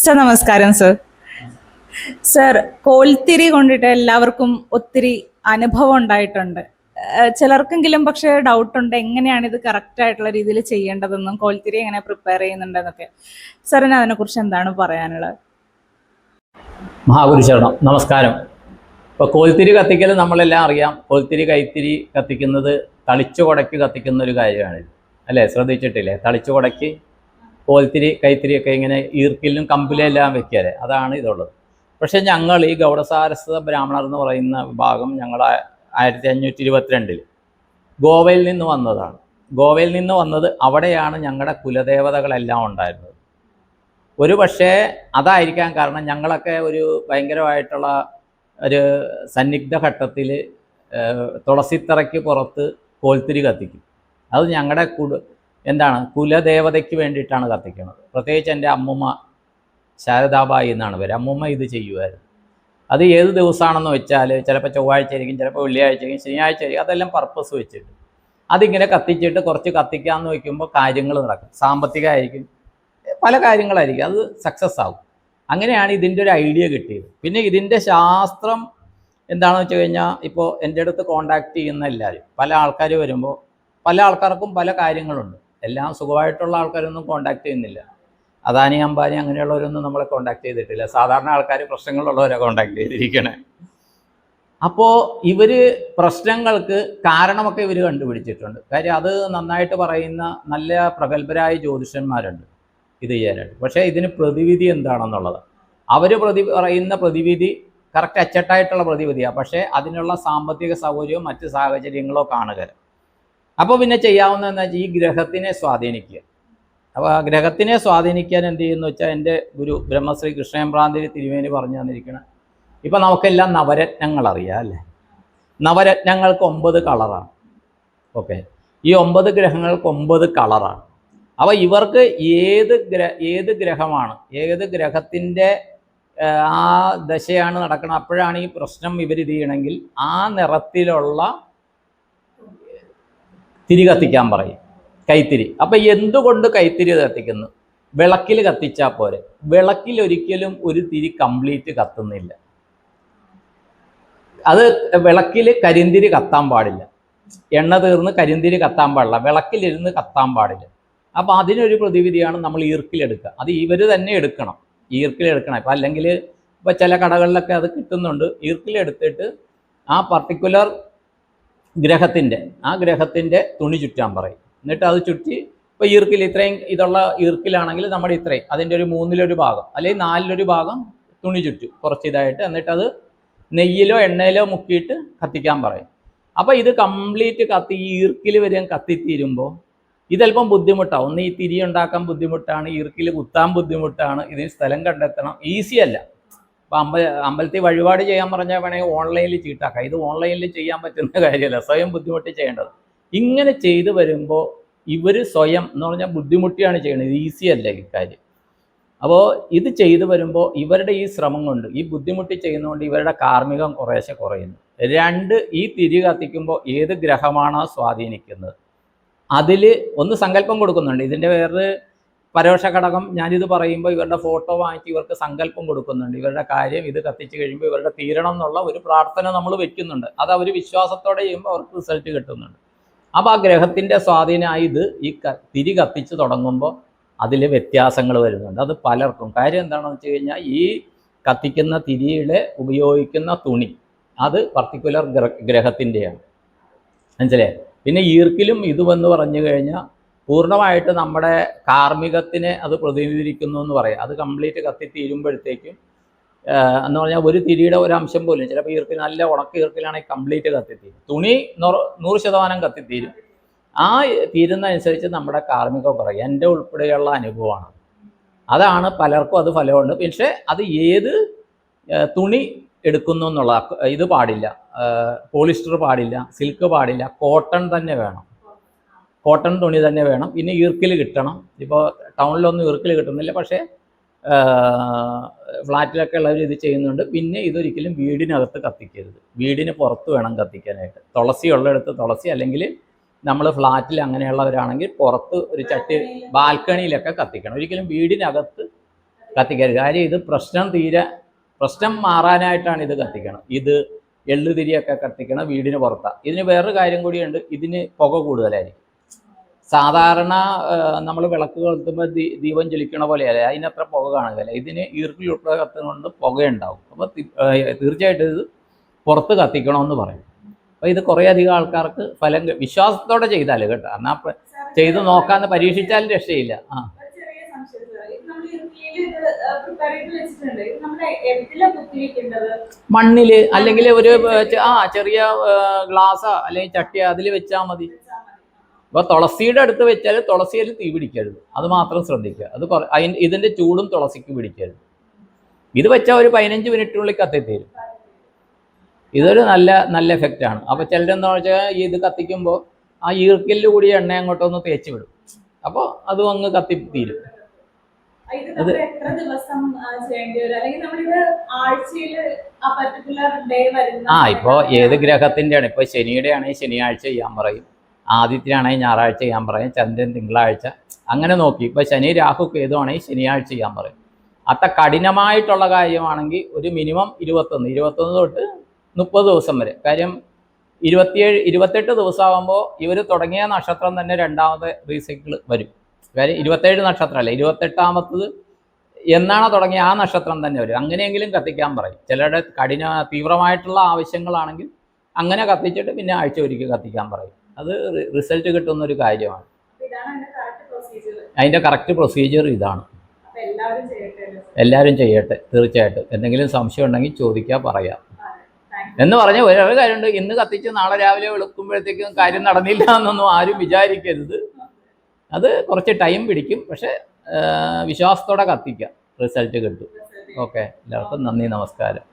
Sir നമസ്കാരം sir. Sir, കോൽത്തിരി കൊണ്ടിട്ട് എല്ലാവർക്കും ഒത്തിരി അനുഭവം ഉണ്ടായിട്ടുണ്ട്. ചിലർക്കെങ്കിലും പക്ഷേ ഡൗട്ടുണ്ട് എങ്ങനെയാണ് ഇത് കറക്റ്റ് ആയിട്ടുള്ള രീതിയിൽ ചെയ്യേണ്ടതെന്നും കോൽത്തിരി എങ്ങനെ പ്രിപ്പയർ ചെയ്യുന്നുണ്ടെന്നൊക്കെ. സാറിന് അതിനെക്കുറിച്ച് എന്താണ് പറയാനുള്ളത്? മഹാഗുരുശരണം നമസ്കാരം. ഇപ്പോൾ കോൽത്തിരി കത്തിക്കൽ നമ്മളെല്ലാം അറിയാം. കോൽത്തിരി കൈത്തിരി കത്തിക്കുന്നത് തളിച്ചു കുടയ്ക്ക് കത്തിക്കുന്ന ഒരു കാര്യമാണ്, അല്ലേ? ശ്രദ്ധിച്ചിട്ടില്ലേ? തളിച്ചു കുടയ്ക്ക് കോൽത്തിരി കൈത്തിരിയൊക്കെ ഇങ്ങനെ ഈർക്കിലും കമ്പിലും എല്ലാം വെക്കാതെ, അതാണ് ഇതുള്ളത്. പക്ഷേ ഞങ്ങൾ ഈ ഗൗഡസാരസ്വത ബ്രാഹ്മണർ എന്ന് പറയുന്ന വിഭാഗം ഞങ്ങൾ 1522 ഗോവയിൽ നിന്ന് വന്നതാണ്. ഗോവയിൽ നിന്ന് വന്നത് അവിടെയാണ് ഞങ്ങളുടെ കുലദേവതകളെല്ലാം ഉണ്ടായിരുന്നത്. ഒരു പക്ഷേ അതായിരിക്കാൻ കാരണം ഞങ്ങളൊക്കെ ഒരു ഭയങ്കരമായിട്ടുള്ള ഒരു സന്നിഗ്ധ ഘട്ടത്തിൽ തുളസിത്തറയ്ക്ക് പുറത്ത് കോൽത്തിരി കത്തിക്കും. അത് ഞങ്ങളുടെ കുലദേവതയ്ക്ക് വേണ്ടിയിട്ടാണ് കത്തിക്കുന്നത്. പ്രത്യേകിച്ച് എൻ്റെ അമ്മൂമ്മ ശാരദാബായി എന്നാണ് പേര്. അമ്മൂമ്മ ഇത് ചെയ്യുമായിരുന്നു. അത് ഏത് ദിവസമാണെന്ന് വെച്ചാൽ ചിലപ്പോൾ ചൊവ്വാഴ്ച ആയിരിക്കും, ചിലപ്പോൾ വെള്ളിയാഴ്ച ആയിരിക്കും, ശനിയാഴ്ച ആയിരിക്കും. അതെല്ലാം പർപ്പസ് വെച്ചിട്ട് അതിങ്ങനെ കത്തിച്ചിട്ട് കുറച്ച് കത്തിക്കാമെന്ന് വയ്ക്കുമ്പോൾ കാര്യങ്ങൾ നടക്കും. സാമ്പത്തികമായിരിക്കും, പല കാര്യങ്ങളായിരിക്കും, അത് സക്സസ് ആകും. അങ്ങനെയാണ് ഇതിൻ്റെ ഒരു ഐഡിയ കിട്ടിയത്. പിന്നെ ഇതിൻ്റെ ശാസ്ത്രം എന്താണെന്ന് വെച്ച് കഴിഞ്ഞാൽ, ഇപ്പോൾ എൻ്റെ അടുത്ത് കോണ്ടാക്ട് ചെയ്യുന്ന എല്ലാവരും, പല ആൾക്കാർ വരുമ്പോൾ പല ആൾക്കാർക്കും പല കാര്യങ്ങളുണ്ട്. എല്ലാം സുഖമായിട്ടുള്ള ആൾക്കാരൊന്നും കോണ്ടാക്ട് ചെയ്യുന്നില്ല. അദാനി അംബാനി അങ്ങനെയുള്ളവരൊന്നും നമ്മളെ കോണ്ടാക്ട് ചെയ്തിട്ടില്ല. സാധാരണ ആൾക്കാർ പ്രശ്നങ്ങളുള്ളവരെ കോണ്ടാക്ട് ചെയ്തിരിക്കണേ. അപ്പോൾ ഇവർ പ്രശ്നങ്ങൾക്ക് കാരണമൊക്കെ ഇവർ കണ്ടുപിടിച്ചിട്ടുണ്ട്. കാര്യം അത് നന്നായിട്ട് പറയുന്ന നല്ല പ്രഗത്ഭരായ ജ്യോതിഷന്മാരുണ്ട് ഇത് ചെയ്യാനായിട്ട്. പക്ഷേ ഇതിന് പ്രതിവിധി എന്താണെന്നുള്ളത് അവർ പറയുന്ന പ്രതിവിധി കറക്റ്റ് അച്ചട്ടായിട്ടുള്ള പ്രതിവിധിയാണ്. പക്ഷേ അതിനുള്ള സാമ്പത്തിക സൗകര്യവും മറ്റ് സാഹചര്യങ്ങളോ കാണുക. അപ്പോൾ പിന്നെ ചെയ്യാവുന്നതെന്ന് വെച്ചാൽ ഈ ഗ്രഹത്തിനെ സ്വാധീനിക്കുക. അപ്പോൾ ആ ഗ്രഹത്തിനെ സ്വാധീനിക്കാൻ എന്ത് ചെയ്യുന്നു വെച്ചാൽ, എൻ്റെ ഗുരു ബ്രഹ്മശ്രീ കൃഷ്ണയമ്പ്രാന്തിരി തിരുമേനി പറഞ്ഞു തന്നിരിക്കണം. ഇപ്പം നമുക്കെല്ലാം നവരത്നങ്ങൾ അറിയാം, അല്ലേ? നവരത്നങ്ങൾക്ക് 9 കളറാണ്. ഓക്കെ, ഈ 9 ഗ്രഹങ്ങൾക്ക് 9 കളറാണ്. അപ്പോൾ ഇവർക്ക് ഏത് ഗ്രഹമാണ്, ഏത് ഗ്രഹത്തിൻ്റെ ആ ദശയാണ് നടക്കണം, അപ്പോഴാണ് ഈ പ്രശ്നം ഇവർ ഇത് ചെയ്യണമെങ്കിൽ ആ നിറത്തിലുള്ള തിരി കത്തിക്കാൻ പറയും, കൈത്തിരി. അപ്പം എന്തുകൊണ്ട് കൈത്തിരി കത്തിക്കുന്നു? വിളക്കിൽ കത്തിച്ചാൽ പോരെ. വിളക്കിൽ ഒരിക്കലും ഒരു തിരി കംപ്ലീറ്റ് കത്തുന്നില്ല. അത് വിളക്കിൽ കരിന്തിരി കത്താൻ പാടില്ല. എണ്ണ തീർന്ന് കരിന്തിരി കത്താൻ പാടില്ല. വിളക്കിലിരുന്ന് കത്താൻ പാടില്ല. അപ്പോൾ അതിനൊരു പ്രതിവിധിയാണ് നമ്മൾ ഈർക്കിലെടുക്കുക. അത് ഇവർ തന്നെ എടുക്കണം, ഈർക്കിലെടുക്കണം. ഇപ്പം അല്ലെങ്കിൽ ഇപ്പോൾ ചില കടകളിലൊക്കെ അത് കിട്ടുന്നുണ്ട്. ഈർക്കിലെടുത്തിട്ട് ആ പർട്ടിക്കുലർ ഗ്രഹത്തിൻ്റെ തുണി ചുറ്റാൻ പറയും. എന്നിട്ട് അത് ചുറ്റി, ഇപ്പോൾ ഈർക്കിൽ ഇത്രയും ഇതുള്ള ഈർക്കിലാണെങ്കിൽ നമ്മുടെ ഇത്രയും അതിൻ്റെ ഒരു 1/3 ഭാഗം അല്ലെങ്കിൽ 4 ഭാഗം തുണി ചുറ്റും കുറച്ച് ഇതായിട്ട്, എന്നിട്ടത് നെയ്യിലോ എണ്ണയിലോ മുക്കിയിട്ട് കത്തിക്കാൻ പറയും. അപ്പോൾ ഇത് കംപ്ലീറ്റ് കത്തി ഈർക്കിൽ വരെ കത്തിത്തീരുമ്പോൾ ഇതല്പം ബുദ്ധിമുട്ടാവും. ഒന്ന് ഈ തിരി ഉണ്ടാക്കാൻ ബുദ്ധിമുട്ടാണ്, ഈർക്കിൽ കുത്താൻ ബുദ്ധിമുട്ടാണ്, ഇതിന് സ്ഥലം കണ്ടെത്തണം, ഈസി അല്ല. അപ്പോൾ അമ്പലത്തിൽ വഴിപാട് ചെയ്യാൻ പറഞ്ഞാൽ വേണമെങ്കിൽ ഓൺലൈനിൽ ചീട്ടാക്കാം. ഇത് ഓൺലൈനിൽ ചെയ്യാൻ പറ്റുന്ന കാര്യമല്ല, സ്വയം ബുദ്ധിമുട്ടി ചെയ്യേണ്ടത്. ഇങ്ങനെ ചെയ്തു വരുമ്പോൾ ഇവർ സ്വയം എന്ന് പറഞ്ഞാൽ ബുദ്ധിമുട്ടിയാണ് ചെയ്യുന്നത്, ഈസി അല്ല ഇക്കാര്യം. അപ്പോൾ ഇത് ചെയ്തു വരുമ്പോൾ ഇവരുടെ ഈ ശ്രമം കൊണ്ട്, ഈ ബുദ്ധിമുട്ടി ചെയ്യുന്നതുകൊണ്ട് ഇവരുടെ കാർമ്മികം കുറേശ്ശെ കുറയുന്നു. 2, ഈ തിരി കത്തിക്കുമ്പോൾ ഏത് ഗ്രഹമാണോ സ്വാധീനിക്കുന്നത് അതിൽ ഒന്ന് സങ്കല്പം കൊടുക്കുന്നുണ്ട്. ഇതിൻ്റെ വേറൊരു പരോക്ഷ ഘടകം, ഞാനിത് പറയുമ്പോൾ ഇവരുടെ ഫോട്ടോ വാങ്ങിച്ച് ഇവർക്ക് സങ്കല്പം കൊടുക്കുന്നുണ്ട്. ഇവരുടെ കാര്യം ഇത് കത്തിച്ച് കഴിയുമ്പോൾ ഇവരുടെ തീരണം എന്നുള്ള ഒരു പ്രാർത്ഥന നമ്മൾ വെക്കുന്നുണ്ട്. അത് അവർ വിശ്വാസത്തോടെ ചെയ്യുമ്പോൾ അവർക്ക് റിസൾട്ട് കിട്ടുന്നുണ്ട്. അപ്പോൾ ആ ഗ്രഹത്തിൻ്റെ സ്വാധീനമായി ഇത് ഈ തിരി കത്തിച്ച് തുടങ്ങുമ്പോൾ അതിൽ വ്യത്യാസങ്ങൾ വരുന്നുണ്ട്. അത് പലർക്കും. കാര്യം എന്താണെന്ന് വെച്ച് കഴിഞ്ഞാൽ, ഈ കത്തിക്കുന്ന തിരിയുടെ ഉപയോഗിക്കുന്ന തുണി അത് പർട്ടിക്കുലർ ഗ്രഹത്തിൻ്റെയാണ്, മനസ്സിലായേ? പിന്നെ ഈർക്കിലും ഇതുമെന്ന് പറഞ്ഞു കഴിഞ്ഞാൽ പൂർണ്ണമായിട്ട് നമ്മുടെ കാർമ്മികത്തിനെ അത് പ്രതിനിധീകരിക്കുന്നു എന്ന് പറയാം. അത് കംപ്ലീറ്റ് കത്തിത്തീരുമ്പോഴത്തേക്കും എന്ന് പറഞ്ഞാൽ ഒരു തിരിയുടെ ഒരു അംശം പോലും, ചിലപ്പോൾ ഈർക്കിൽ നല്ല ഉണക്ക ഈർക്കിലാണെങ്കിൽ കംപ്ലീറ്റ് കത്തിത്തീരും. തുണി 100% കത്തിത്തീരും. ആ തീരുന്നതനുസരിച്ച് നമ്മുടെ കാർമ്മികം പറയും. എൻ്റെ ഉൾപ്പെടെയുള്ള അനുഭവമാണ്. അതാണ് പലർക്കും അത് ഫലമുണ്ട്. പക്ഷേ അത് ഏത് തുണി എടുക്കുന്നു എന്നുള്ള ഇത് പാടില്ല. പോളിസ്റ്റർ പാടില്ല, സിൽക്ക് പാടില്ല, കോട്ടൺ തന്നെ വേണം, കോട്ടൺ തുണി തന്നെ വേണം. പിന്നെ ഈർക്കിൽ കിട്ടണം. ഇപ്പോൾ ടൗണിലൊന്നും ഈർക്കിൽ കിട്ടുന്നില്ല, പക്ഷേ ഫ്ലാറ്റിലൊക്കെ ഉള്ളവർ ഇത് ചെയ്യുന്നുണ്ട്. പിന്നെ ഇതൊരിക്കലും വീടിനകത്ത് കത്തിക്കരുത്, വീടിന് പുറത്ത് വേണം കത്തിക്കാനായിട്ട്. തുളസി ഉള്ളിടത്ത് തുളസി, അല്ലെങ്കിൽ നമ്മൾ ഫ്ലാറ്റിൽ അങ്ങനെയുള്ളവരാണെങ്കിൽ പുറത്ത് ഒരു ചട്ടി ബാൽക്കണിയിലൊക്കെ കത്തിക്കണം. ഒരിക്കലും വീടിനകത്ത് കത്തിക്കരുത്. കാര്യം ഇത് പ്രശ്നം മാറാനായിട്ടാണ് ഇത് കത്തിക്കണം. ഇത് എള്ളുതിരിയൊക്കെ കത്തിക്കണം വീടിന് പുറത്താണ്. ഇതിന് വേറൊരു കാര്യം കൂടിയുണ്ട്, ഇതിന് പുക കൂടുതലായിരിക്കും. സാധാരണ നമ്മൾ വിളക്ക് കൊളുത്തുമ്പോൾ ദീപം ജ്വലിക്കണ പോലെയല്ല, അതിനത്ര പുക കാണുകയില്ല. ഇതിന് ഈർക്കിലുൾപ്പെടെ കത്തുകൊണ്ട് പുകയുണ്ടാവും. അപ്പോൾ തീർച്ചയായിട്ടും ഇത് പുറത്ത് കത്തിക്കണമെന്ന് പറയും. അപ്പോൾ ഇത് കുറേ അധികം ആൾക്കാർക്ക് വിശ്വാസത്തോടെ ചെയ്താൽ കേട്ടോ, എന്നാൽ ചെയ്ത് നോക്കാമെന്ന് പരീക്ഷിച്ചാലും രക്ഷയില്ല. മണ്ണില് അല്ലെങ്കിൽ ഒരു ചെറിയ ഗ്ലാസ്സോ അല്ലെങ്കിൽ ചട്ടിയോ അതിൽ വെച്ചാൽ മതി. അപ്പോൾ തുളസിയുടെ അടുത്ത് വെച്ചാൽ തുളസിയിൽ തീ പിടിക്കരുത്, അത് മാത്രം ശ്രദ്ധിക്കുക. അത് ഇതിന്റെ ചൂടും തുളസിക്ക് പിടിക്കരുത്. ഇത് വെച്ചാൽ ഒരു 15 മിനിറ്റിനുള്ളിൽ കത്തിത്തീരും. ഇതൊരു നല്ല എഫക്റ്റാണ്. അപ്പോൾ ചിലരെന്താ വെച്ചാൽ ഇത് കത്തിക്കുമ്പോൾ ആ ഈർക്കലിൽ കൂടി എണ്ണ അങ്ങോട്ടൊന്ന് തേച്ച് വിടും, അപ്പോൾ അതും അങ്ങ് കത്തിത്തീരും. ഇപ്പോൾ ഏത് ഗ്രഹത്തിൻ്റെയാണ്, ഇപ്പോൾ ശനിയുടെ ആണെങ്കിൽ ശനിയാഴ്ച ചെയ്യാൻ പറയും, ആദിത്യനാണെങ്കിൽ ഞായറാഴ്ച ചെയ്യാൻ പറയും, ചന്ദ്രൻ തിങ്കളാഴ്ച, അങ്ങനെ നോക്കി. ഇപ്പോൾ ശനി രാഹു കേതു ആണെങ്കിൽ ശനിയാഴ്ച ചെയ്യാൻ പറയും. അത്ര കഠിനമായിട്ടുള്ള കാര്യമാണെങ്കിൽ ഒരു മിനിമം 21 തൊട്ട് 30 ദിവസം വരെ. കാര്യം 28 ദിവസമാകുമ്പോൾ ഇവർ തുടങ്ങിയ നക്ഷത്രം തന്നെ രണ്ടാമത്തെ റീസൈക്കിൾ വരും. കാര്യം 27 നക്ഷത്രമല്ല, 28ാമത്തത് എന്നാണ് തുടങ്ങിയ ആ നക്ഷത്രം തന്നെ വരും. അങ്ങനെയെങ്കിലും കത്തിക്കാൻ പറയും. ചിലരുടെ തീവ്രമായിട്ടുള്ള ആവശ്യങ്ങളാണെങ്കിൽ അങ്ങനെ കത്തിച്ചിട്ട് പിന്നെ ആഴ്ച ഒരിക്കൽ കത്തിക്കാൻ പറയും. അത് റിസൾട്ട് കിട്ടുന്ന ഒരു കാര്യമാണ്. അതിൻ്റെ കറക്റ്റ് പ്രൊസീജിയർ ഇതാണ്. എല്ലാവരും ചെയ്യട്ടെ തീർച്ചയായിട്ടും. എന്തെങ്കിലും സംശയം ഉണ്ടെങ്കിൽ ചോദിക്കുക, പറയാം. എന്ന് പറഞ്ഞ വേറെ കാര്യമുണ്ട്, ഇന്ന് കത്തിച്ച് നാളെ രാവിലെ വെളുക്കുമ്പോഴത്തേക്കും കാര്യം നടന്നില്ല എന്നൊന്നും ആരും വിചാരിക്കരുത്. അത് കുറച്ച് ടൈം പിടിക്കും, പക്ഷെ വിശ്വാസത്തോടെ കത്തിക്കുക, റിസൾട്ട് കിട്ടും. ഓക്കെ, എല്ലാവർക്കും നന്ദി, നമസ്കാരം.